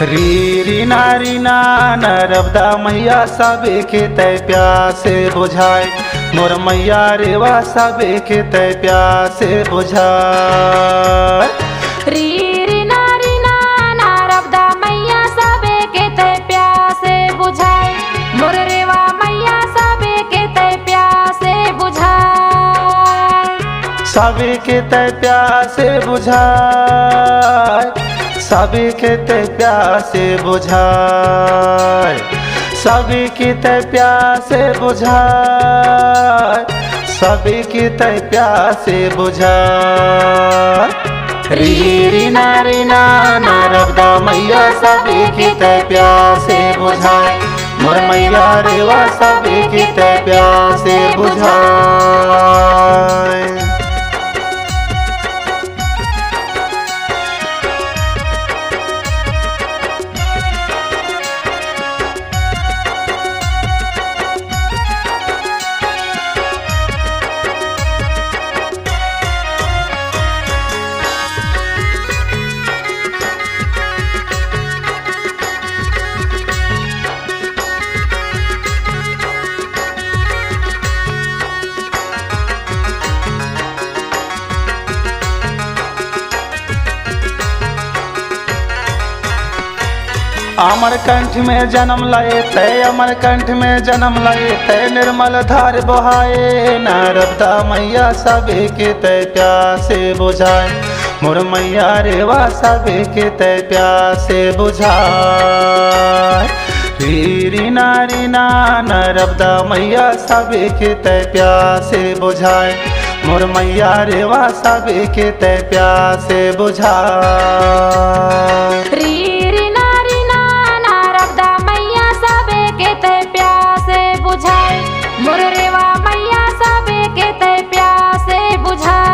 री नारी ना नर्मदा मैया सबे के तय प्यासे बुझाए। मोर मैया रेवा सबे के तय प्यासे बुझाए। री नारी ना नर्मदा मैया सबे के तय प्यासे बुझाए। मोर रेवा मैया सबे के तय प्यासे बुझाए। सबे के तय प्यासे बुझाए। सबे के तय प्यासे बुझाए। सबे के तय प्यासे बुझाए। सबे के तय प्यासे बुझाए। री नारी ना नर्मदा मैया सबे के तय प्यासे बुझाए। मोर मैया रेवा सबे के तय प्यासे बुझाए। अमरकंठ में जन्म लाए तय, अमरकंठ में जन्म लाए तय, निर्मल धार बहाए। नर्मदा मैया सबे के तय प्यासे बुझाए। मोर मैया रेवा सबे के तय प्यासे बुझाए। री नारी ना नर्मदा मैया सबे के तय प्यासे बुझाए। मोर मैया रेवा सबे के तय प्यासे बुझाए। री नारी ना नर्मदा मैया सबे के तय प्यासे बुझाए। मोर रेवा मैया सबे के तय प्यासे बुझाए।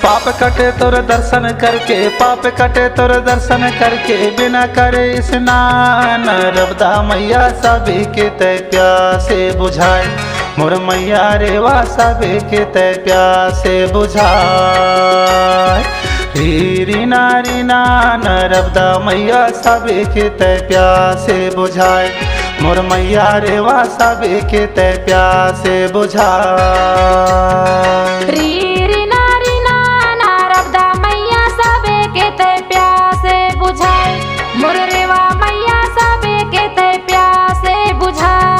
पाप कटे तोर दर्शन करके, पाप कटे तोर दर्शन करके, बिना करे स्नान। नर्मदा मैया सबे के तय प्यासे बुझाए। मोर मैया रेवा सबे के तय प्यासे बुझाए। री नारी ना नर्मदा मैया सबे के तय प्यासे बुझाए। मोर मैया रेवा सबे के तय प्यासे बुझाए। री नारी ना नर्मदा मैया सबे के तय प्यासे बुझाए। मोर रेवा मैया सबे के तय प्यासे बुझाए।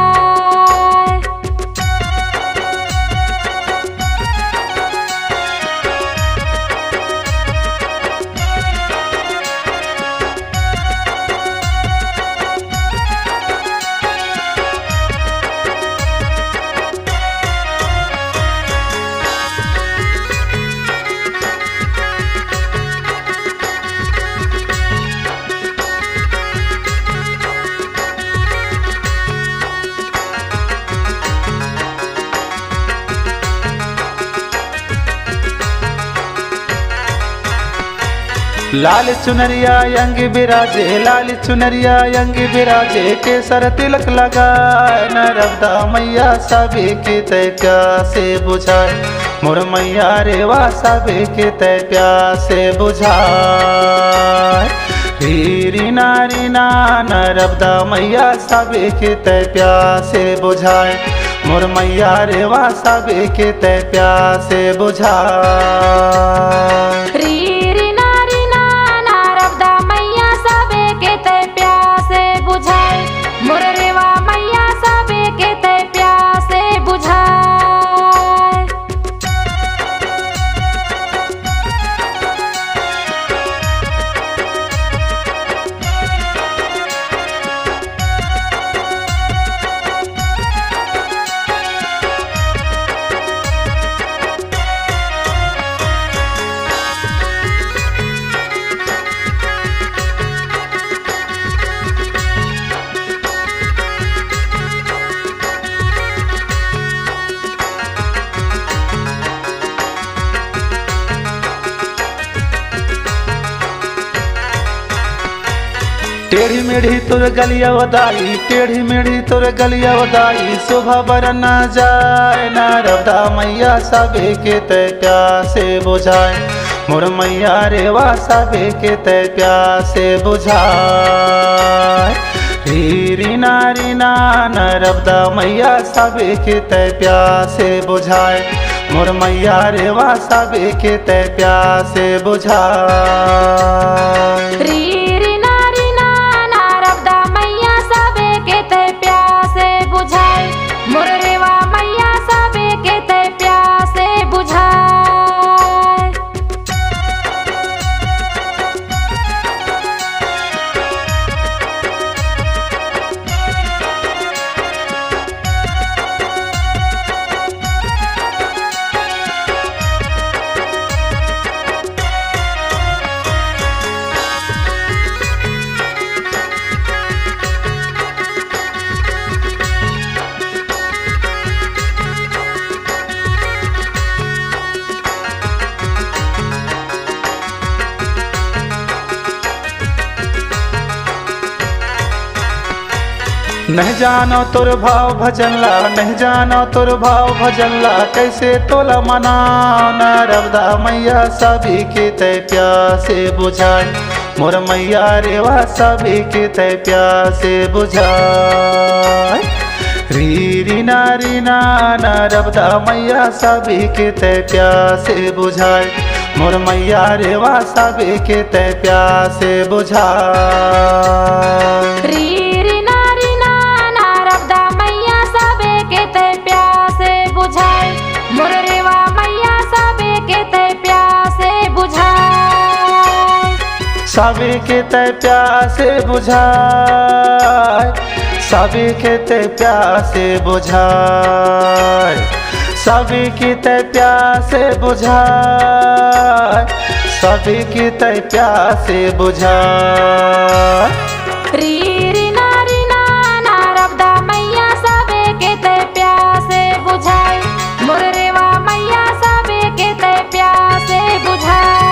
लाल चुनरिया अंग बिराजे, लाल चुनरिया अंग बिराजे, केसर तिलक लगाए। नर्मदा मैया सबे के तय प्यासे बुझाए। मोर मैया रेवा सबे के तय प्यासे बुझाए। री नारी ना नर्मदा मैया सबे के तय प्यासे बुझाए। मोर मैया रेवा सबे के तय प्यासे बुझाए। री नारी ना नर्मदा मैया सबे के तय प्यासे बुझाए। मोर रेवा मैया सबे के तय प्यासे बुझाए। टेढ़ी मेढ़ी तुर गलिया वदाई, टेढ़ी मेढ़ी तुर गलिया वदाई, शोभा बरन जाए नारदा मैया सबे के तय प्यासे बुझाए, मोर मैया रेवा सबे के तय प्यासे बुझाए। रीना रीना नारदा मैया सबे के तय प्यासे बुझाए, मोर मैया रेवा सबे के तय प्यासे बुझाए। रीना रीना नारदा मैया सबे के तय प्यासे बुझाए, मोर रेवा मैया सबे के तय प्यासे बुझाए। नहीं जानो तुर भाव भजनला, नहीं जानो तुर भाव भजनला, कैसे तोला मनाओ नारदा मैया सभी के तय प्यासे बुझाए, मोर मैया रेवा सभी के तय प्यासे बुझाए। रीना रीना नारदा मैया सभी के तय प्यासे बुझाए, मोर मैया रेवा सभी के तय प्यासे बुझाए। मोर रेवा मैया सबे के तय प्यासे बुझाए, सबे के तय प्यासे बुझाए, सबे के तय प्यासे बुझाए, सबे के तय प्यासे बुझाए, सबे के तय प्यासे बुझाए। रीना रीना नारदा मैया सबे के तय प्यासे बुझाए, मोर रेवा मैया सबे के तय प्यासे बुझाए।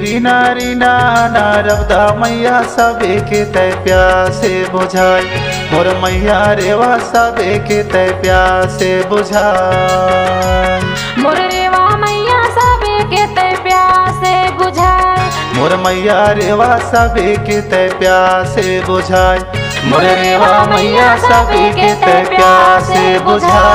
रीना रीना नारदा मैया सबे के तय प्यासे बुझाए, मोर मैया रेवा सबे के तय प्यासे बुझाए। मोर रेवा मैया सबे के तय प्यासे बुझाए, मोर मैया रेवा सबे के तय प्यासे बुझाए, मोर रेवा मैया सबे के तय प्यासे बुझाए।